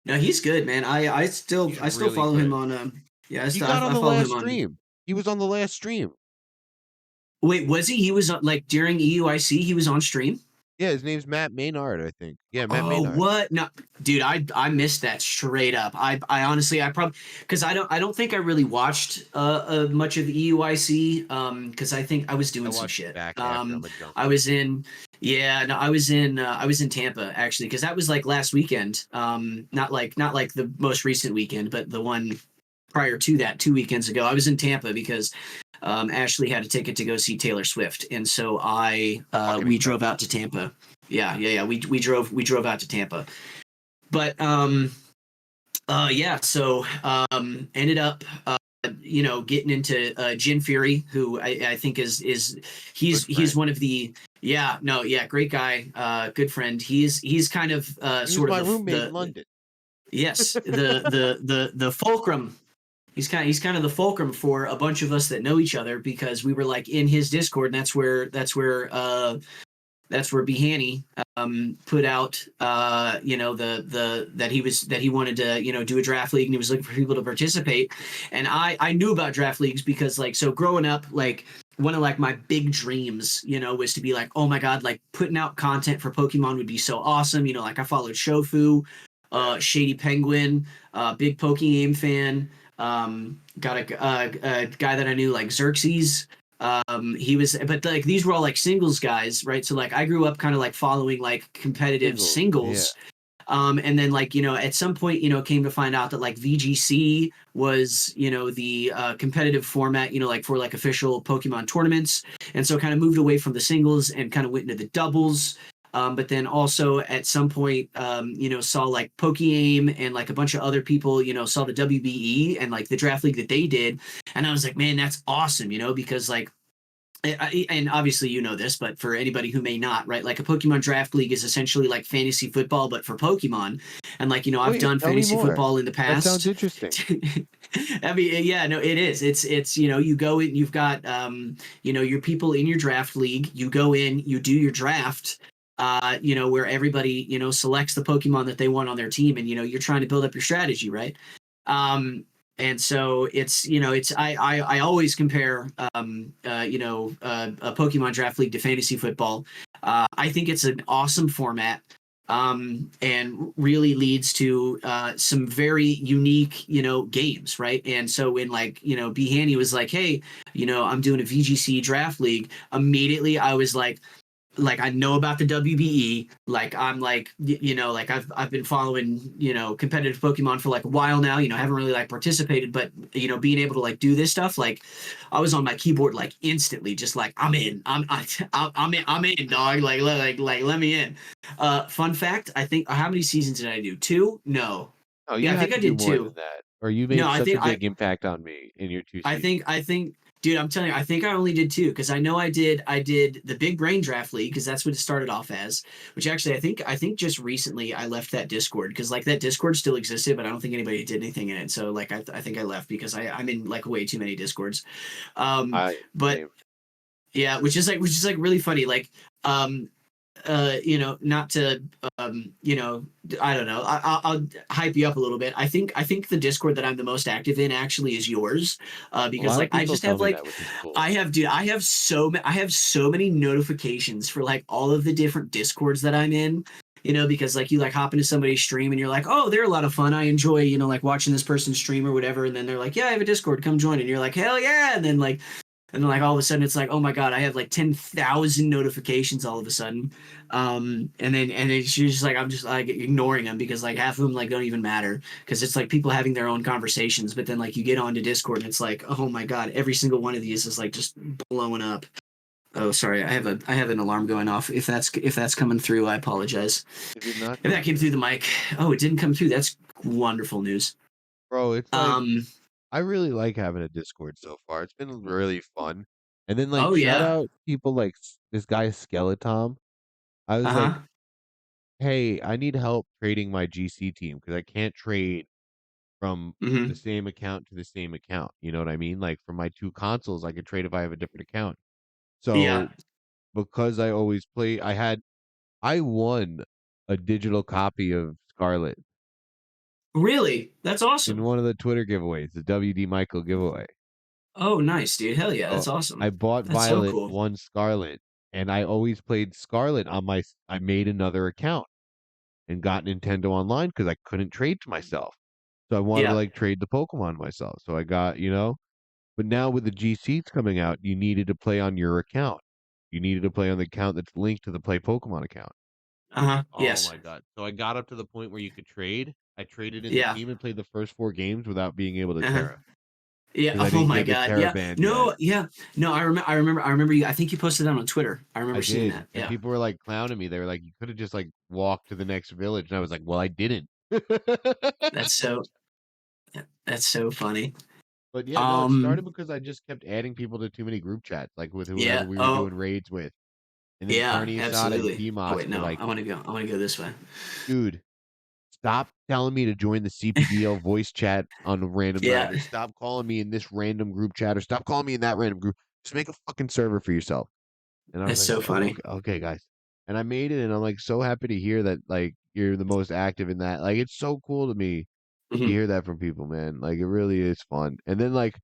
no, he's good, man. I still he's I still really follow him good. on yeah, He got on I the follow last him on. stream. He was on the last stream. Wait, was he? He was like during EUIC, he was on stream. Yeah, his name's Matt Maynard, I think. Yeah, Matt Oh, Maynard. what? No, dude, I missed that straight up. I honestly I probably because I don't think I really watched much of EUIC because I think I was I doing some watched it shit. back after. I'm a I junkie. was in yeah no I was in Tampa actually because that was like last weekend. Not like the most recent weekend, but the one prior to that 2 weekends ago. I was in Tampa because Ashley had a ticket to go see Taylor Swift, and so Fucking we drove incredible. out to Tampa. Yeah. We drove out to Tampa, but yeah. So ended up getting into Jin Fury, who I think is Good he's friend. one of the yeah no yeah great guy good friend. He's kind of He was sort of my roommate in the London. yes the fulcrum. He's kind of the fulcrum for a bunch of us that know each other because we were like in his Discord, and that's where Behani put out that he wanted to do a draft league and he was looking for people to participate. And I knew about draft leagues because like so growing up like one of like my big dreams was to be like, oh my god, like putting out content for Pokemon would be so awesome. Like I followed Shofu, Yeah. Shady Penguin, big Pokegame fan. Got a guy that I knew like Xerxes. He was, but like these were all like singles guys, right? So like I grew up kind of like following like competitive Singles. Yeah. singles. And then like at some point came to find out that like VGC was the competitive format like for like official Pokemon tournaments, and so kind of moved away from the singles and kind of went into the doubles. But then also at some point, saw like PokeAim and like a bunch of other people, saw the WBE and like the draft league that they did. And I was like, man, that's awesome, because like, and obviously you know this, but for anybody who may not, right? Like a Pokemon draft league is essentially like fantasy football, but for Pokemon. And like, I've Wait, done tell me fantasy more. football in the That sounds past. interesting. I mean, yeah, no, it is. It's you go in, you've got your people in your draft league. You go in, you do your draft, where everybody selects the Pokemon that they want on their team, and you're trying to build up your strategy, right? Um, and so it's I always compare a Pokemon draft league to fantasy football. I think it's an awesome format. And really leads to some very unique, games, right? And so when like, Behani was like, hey, I'm doing a VGC draft league, immediately I was like I know about the WBE. Like I'm like like I've been following competitive Pokemon for like a while now. Haven't really like participated, but being able to like do this stuff, like I was on my keyboard like instantly, just like I'm in, I'm in, dog. Like let me in. Fun fact: I think how many seasons did I do? Two? No. Oh, Yeah, you I had think I to do did more than two. that, or you No, made I such think a big impact on me in your two seasons. I think, dude, I'm telling you, I think I only did two because I know I did the Big Brain Draft League because that's what it started off as. Which actually, I think just recently I left that Discord because like that Discord still existed, but I don't think anybody did anything in it. So like I think I left because I'm in like way too many Discords. I But same. yeah, which is like really funny. Like um not to, you know, I don't know. I'll hype you up a little bit. I think the Discord that I'm the most active in actually is yours, A because lot like of I people just tell have me like that, which is cool. I have, dude, I have so many notifications for like all of the different Discords that I'm in. Because like you like hop into somebody's stream and you're like, oh, they're a lot of fun. I enjoy, like watching this person stream or whatever. And then they're like, yeah, I have a Discord, come join. And you're like, hell yeah. And then all of a sudden it's like, oh my god, I have like 10,000 notifications all of a sudden. And it's just like I'm just like ignoring them because like half of them like don't even matter because it's like people having their own conversations. But then like you get onto Discord and it's like, oh my god, every single one of these is like just blowing up. Oh, sorry, I have an alarm going off. If that's coming through, I apologize. It did not If come that came through. through the mic, oh, it didn't come through. That's wonderful news. Bro, it's like Um, I really like having a Discord so far. It's been really fun. And then like oh shout yeah, out people like this guy Skeletom. I uh was like, huh, "Hey, I need help trading my GC team because I can't trade from the mm-hmm. same account to the same account." You know what I mean? Like for my two consoles, I could trade if I have a different account. Yeah, So because I always play, I won a digital copy of Scarlet really, that's in awesome. one of the Twitter giveaways, the WD Michael giveaway. Oh, nice, dude. Hell yeah, So that's I awesome. bought That's so Violet, cool. won Scarlet, and I always played Scarlet on I made another account and got Nintendo Online because I couldn't trade to myself. So I wanted to Yeah. like trade the Pokemon myself. So I got. But now with the GCs coming out, you needed to play on your account. You needed to play on the account that's linked to the Play Pokemon account. Uh-huh. Oh Yes. my god. So I got up to the point where you could trade. I traded in the Yeah. team and played the first four games without being able to Uh-huh. Terra Yeah. because I Oh didn't my get the God. Terra Yeah. band yet. No. Yeah. No. I remember you. I think you posted that on Twitter. I I remember seeing did, that. and Yeah. people were like clowning me. They were like, "You could have just like walked to the next village," and I was like, "Well, I didn't." That's so. That's so funny. But yeah, no, it started Um. because I just kept adding people to too many group chats, like with whoever Yeah. we were Oh. doing raids with, and then Yeah. Carney Assad and Absolutely. Oh Demos wait. were No. like, I want to go this way. "Dude, stop telling me to join the CPDL voice chat on a random night, Yeah. or stop calling me in this random group chat, or stop calling me in that random group. Just make a fucking server for yourself." And I was That's like, so "Oh, funny. okay, okay, guys." And I made it, and I'm like so happy to hear that like you're the most active in that. Like it's so cool to me to Hmm. hear that from people, man. Like it really is fun. And then like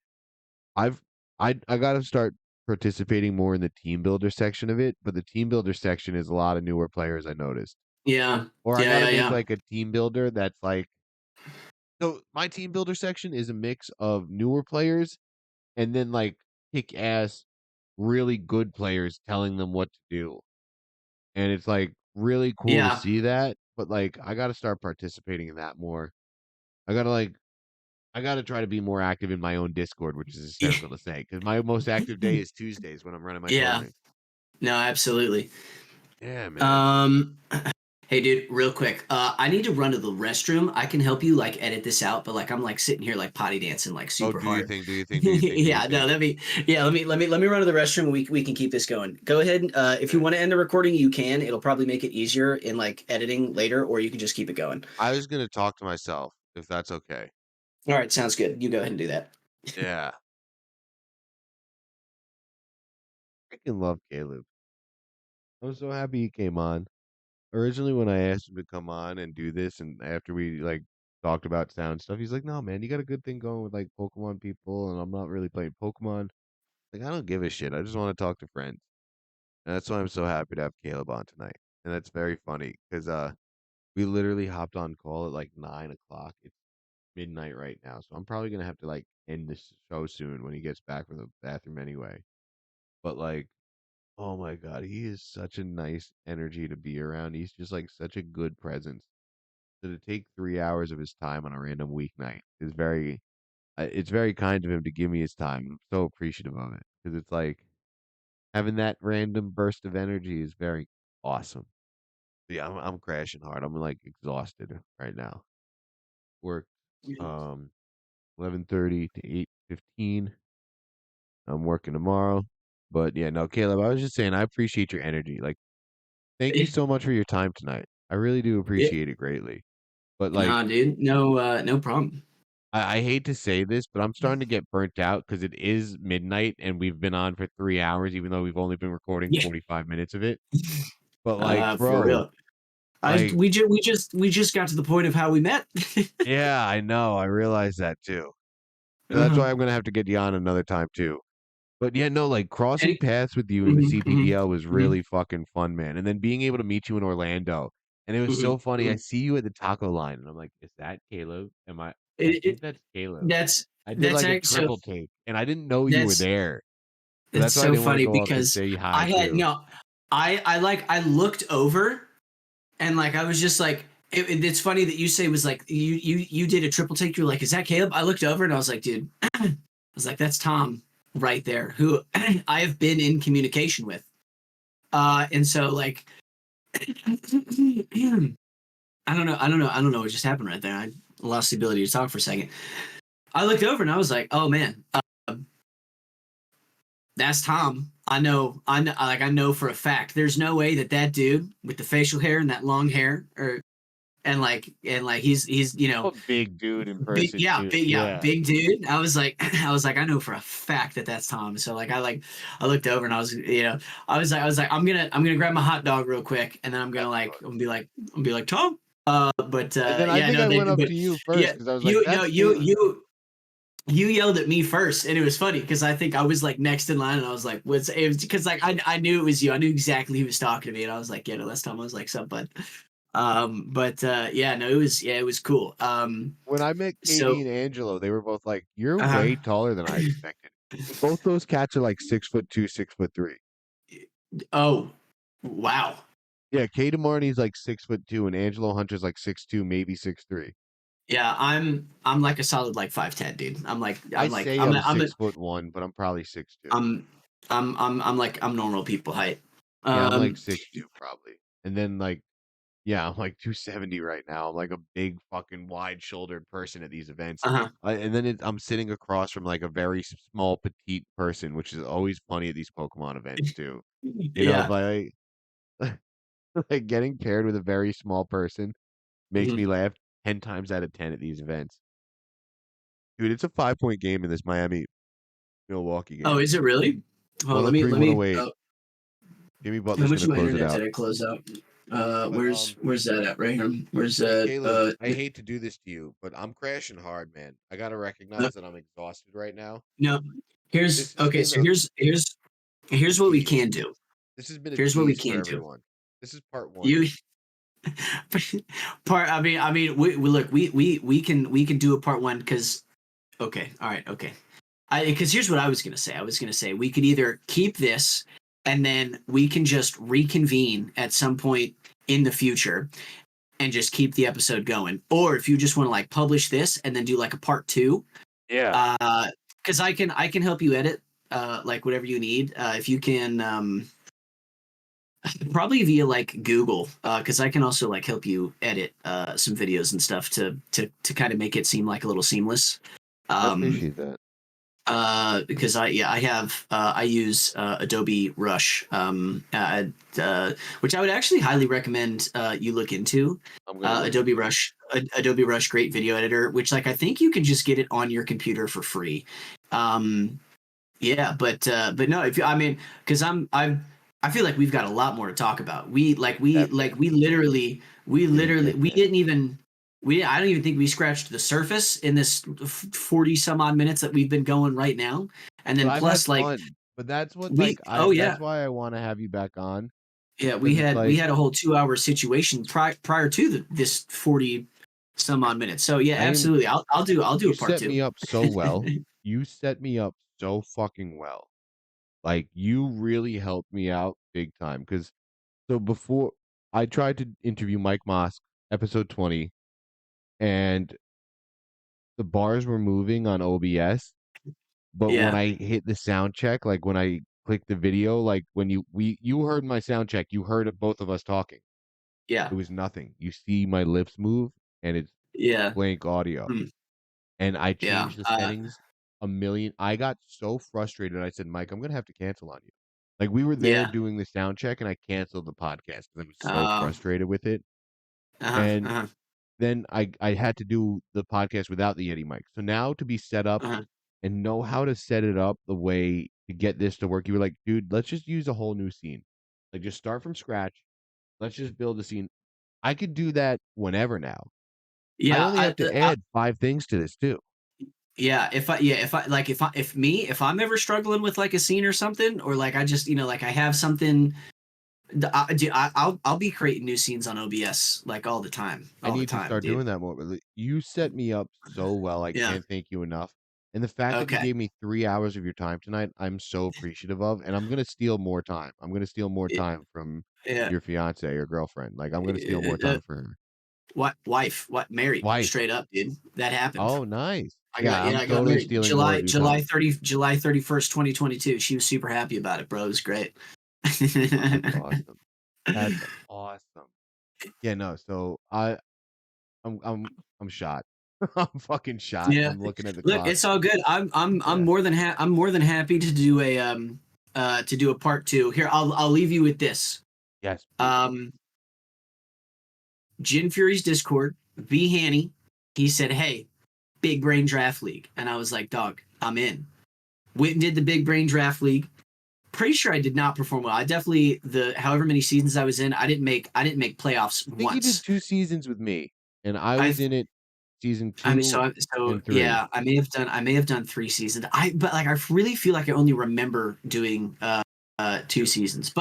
I've I got to start participating more in the team builder section of it, but the team builder section is a lot of newer players I noticed. Yeah. Or I Yeah. got to Yeah. make Yeah. like a team builder that's like so my team builder section is a mix of newer players and then like kick ass really good players telling them what to do. And it's like really cool to Yeah. see that, but like I got to start participating in that more. I got to like I got to try to be more active in my own Discord, which is Yeah. hysterical to say because my most active day is Tuesdays when I'm running my Yeah. tournament. No. Absolutely. Yeah, man. Um. Hey, dude, real quick. I need to run to the restroom. I can help you like edit this out, but like I'm like sitting here like potty dancing like Oh, super do your hard. thing, do your thing, do your thing, do your Yeah, no, thing. let me run to the restroom. We can keep this going. Go ahead. If you Okay. want to end the recording, you can. It'll probably make it easier in like editing later, or you can just keep it going. I was gonna talk to myself if that's okay. All right, sounds good. You go ahead and do that. Yeah. Freaking love Caleb. I'm so happy he came on. Originally when I asked him to come on and do this and after we like talked about sound stuff, he's like, "No, man, you got a good thing going with like Pokemon people and I'm not really playing Pokemon." Like I don't give a shit. I just want to talk to friends. And that's why I'm so happy to have Caleb on tonight. And that's very funny because we literally hopped on call at like 9 o'clock. It's midnight right now, so I'm probably gonna have to like end this show soon when he gets back from the bathroom anyway. But like, oh my god, he is such a nice energy to be around. He's just like such a good presence. So to take 3 hours of his time on a random weeknight is it's very kind of him to give me his time. I'm so appreciative of it because it's like having that random burst of energy is very awesome. Yeah, I'm crashing hard. I'm like exhausted right now. Work um 11:30 to 8:15. I'm working tomorrow. But yeah, no, Caleb, I was just saying I appreciate your energy. Like, thank you Yeah, so much for your time tonight. I really do yeah. appreciate it greatly. But like, Nah, dude. No, no problem. I hate to say this, but I'm starting to get burnt out because it is midnight and we've been on for 3 hours, even though we've only been recording Yeah. 45 minutes of it. But like, For bro, real. like, We just got to the point of how we met. yeah, I know. I realize that too. So that's Uh-huh. why I'm gonna have to get you on another time too. But yeah, no, like crossing Any, paths with you in the mhm, mhm, CPBL was mhm, really fucking fun, man. And then being able to meet you in Orlando, and it was so mhm, funny. I mhm. see you at the taco line, and I'm like, "Is that Caleb? Am I? I It, think it that's Caleb." that's I did that's like a so triple take, and I didn't know you were that's there, so it's that's why I so didn't want to funny go up and because say hi I had too. no, I looked over and like I was just like it's funny that you say was like you did a triple take. You're like, is that Caleb? I looked over and I was like, dude, I was like, that's Tom right there, who I have been in communication with. And so like I don't know what just happened right there. I lost the ability to talk for a second. I looked over and I was like, oh man, that's Tom. I know for a fact. There's no way that that dude with the facial hair and that long hair, or and like he's A big dude in big, person too. yeah, Yeah, big dude. I was like, I know for a fact that that's Tom. So I looked over and I was, I was like, I'm gonna grab my hot dog real quick, and then that's fun. I'm gonna be like Tom. But And then I yeah, think no, I went up but to you first yeah, because I was like, no, "That's Caleb." you yelled at me first, and it was funny because I think I was like next in line, and I was like, "What's?" It was because like I knew it was you. I knew exactly who was talking to me, and I was like, "Yeah, no, last time I was like, "Sup, bud?" But yeah, no, it was cool. When I met Katie So and Angelo, they were both like, "You're uh, way taller than I expected." Both those cats are like 6'2", 6'3". oh, wow, Yeah, Kate Marnie's like 6'2", and Angelo Hunter's like 6'2", maybe 6'3". yeah, I'm like a solid like 5'10", dude. I I'm like say I'm 6'1", but I'm probably 6'2". I'm I'm like I'm normal people height. Yeah, I'm like Um, 6'2", probably. And then like, yeah, I'm like 270 right now. I'm like a big fucking wide-shouldered person at these events. uh-huh. And then I'm sitting across from like a very small, petite person, which is always funny at these Pokemon events too. You know, Yeah. but like getting paired with a very small person makes me Mhm. laugh 10 times out of 10 at these events. Dude, it's a 5-point game in this Miami Milwaukee Oh, game. is it really? Oh, 103, let me. 108. Jimmy How Butler's much gonna of my close it internet out. did I close out? But Where's that at? Right here. Where's hey that? Caleb, I hate to do this to you, but I'm crashing hard, man. I gotta Uh, recognize that I'm exhausted right now. no. This Here's has okay. been So a here's what we tease. can do. This has been a Here's what we tease for can do. everyone. This is part one. You I mean, we look. We can do a part one because okay. All right. Okay. Because here's what I was gonna say. I was gonna say we could either keep this and then we can just reconvene at some point in the future and just keep the episode going. Or if you just want to like publish this and then do like a part two, Yeah. because I can help you edit like whatever you need. If you can probably via like Google, because I can also like help you edit some videos and stuff to kind of make it seem like a little seamless. I Um, appreciate that. because I have I use Adobe Rush, which I would actually highly recommend you look into. I'm gonna look into it. Adobe Rush, great video editor, which like I think you can just get it on your computer for free. Um, yeah, but no, if you, I mean, because I feel like we've got a lot more to talk about. Definitely. We We didn't literally get we there. didn't even we I don't even think we scratched the surface in this 40 some odd minutes that we've been going right now. And But then I've had plus like fun. But that's what we like I oh that's yeah. why I want to have you back on Yeah, because it's we like had a whole 2 hour situation prior to this 40 some odd minutes. So yeah, I am absolutely. I'll do you a part set two. me up so well. You set me up so fucking well. Like you really helped me out big time because so before I tried to interview Mike Mosk episode 20 and the bars were moving on OBS, but when Yeah, I hit the sound check, like when I clicked the video, like when you heard my sound check, you heard of both of us talking. yeah, It was nothing. You see my lips move and it's yeah, blank audio. mm, And I yeah. changed the settings a million. I got so frustrated. I said, Mike, I'm gonna have to cancel on you. Like we were there Yeah. doing the sound check, and I canceled the podcast because I was so Uh, frustrated with it. uh-huh, And uh-huh, then I had to do the podcast without the Yeti mic. So now to be set up uh-huh. and know how to set it up the way to get this to work, you were like, dude, let's just use a whole new scene. Like just start from scratch Let's just build a scene. I could do that whenever now. I Yeah, only have to add 5 things to this too. yeah, if I'm ever struggling with like a scene or something, or like I just like I have something, I'll be creating new scenes on OBS like I all the need to time, start dude. doing that more, but you set me up so well, I Yeah. can't thank you enough. And the fact that you Okay. gave me 3 hours of your time tonight, I'm so appreciative of, and I'm gonna steal more time. I'm gonna steal more Yeah. time from Yeah. your fiancé or girlfriend. Like, I'm gonna steal more Uh, time for her. what wife? What married? Wife. Straight up, dude. That happened. Oh, nice. I got Yeah, yeah, I'm I got totally married stealing more of your time. July 31st, 2022. She was super happy about it, bro. It was great. Oh, that's awesome. That's awesome. Yeah, no, so I'm shot. I'm fucking shot. Yeah. I'm looking at the Look, clock. it's all good. Yeah. I'm more than happy to do a part two. Here, I'll leave you with this. Yes, please. Um Jin Fury's Discord, V Hanny, he said, "Hey, Big Brain Draft League." And I was like, "Dog, I'm in." Went and did the Big Brain Draft League. Pretty sure I did not perform well. I definitely the however many seasons I was in, I didn't make playoffs I think you did once. 2 seasons with me, and I I was in it season I mean, 2 and 3. yeah, I may have done 3 seasons. But like I really feel like I only remember doing 2 2. seasons.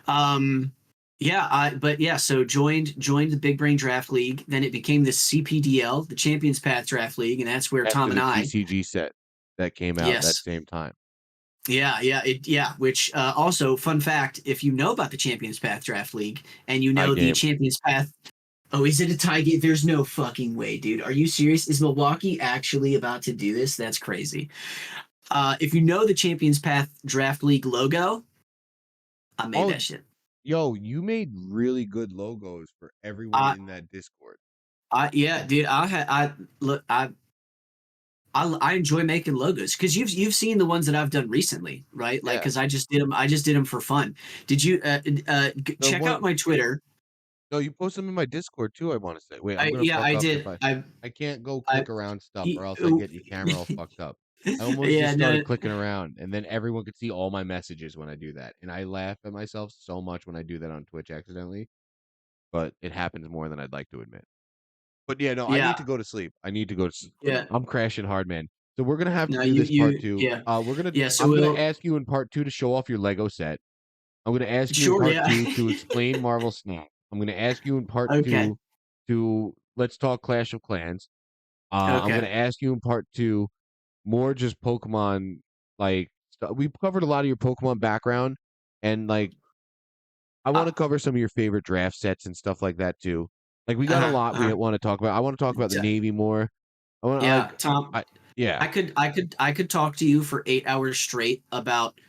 Um but yeah, so joined the Big Brain Draft League. Then it became the CPDL, the Champions Path Draft League, and that's where Tom After and the I, TCG set that came out that yes, same time. yeah. Which also, fun fact: if you know about the Champions Path Draft League and you Tie know the game. Champions Path, oh, is it a tie game? There's no fucking way, dude. Are you serious? Is Milwaukee actually about to do this? That's crazy. If you know the Champions Path Draft League logo, I made Oh, that shit. yo, you made really good logos for everyone I, in that Discord. yeah, dude. I look. I enjoy making logos because you've seen the ones that I've done recently, right? Like, Yeah. because I just did them for fun. Did you The check out one my Twitter? No, you post them in my Discord too, I wanna say. Wait, I'm gonna Yeah, fuck I up did. if I can't go I click around stuff or y- else I oh, get your camera all fucked up. I almost yeah, just no, started clicking around, and then everyone could see all my messages when I do that, and I laugh at myself so much when I do that on Twitch accidentally, but it happens more than I'd like to admit. But yeah, no, I yeah, need to go to sleep. I need to go to s yeah. I'm crashing hard, man. So we're gonna have to No, do this part 2. yeah, yeah. So I'm gonna we'll ask you in part 2 to show off your Lego set. I'm gonna ask you in sure, part yeah. 2 to explain Marvel Snap. I'm gonna ask you in part Okay, 2 to let's talk Clash of Clans. I'm okay. gonna ask you in part 2 more just Pokemon, like, we've covered a lot of your Pokemon background, and, like, I Uh, wanna cover some of your favorite draft sets and stuff like that too. Like, we got a uh-huh, lot we uh-huh. wanna talk about. I wanna talk about the Navy more. I wanna, Yeah, like Tom. I yeah, I could talk to you for 8 hours straight about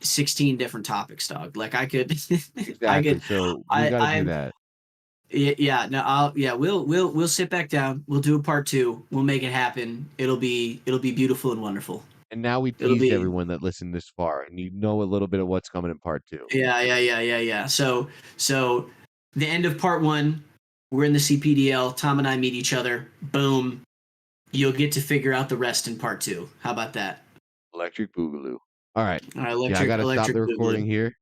16 different topics, dog. Like I could, I exactly. could, So, we gotta do I that. yeah, no, yeah, we'll sit back down. We'll do a part two. We'll make it happen. It'll be beautiful and wonderful. And now we It'll teased be, everyone that listened this far, and you know a little bit of what's coming in part 2. yeah. So the end of part one, we're in the CPDL. Tom and I meet each other. Boom. You'll get to figure out the rest in part two. How about that? Electric Boogaloo. Alright. All right, Yeah, I gotta stop electric the boogaloo. recording here.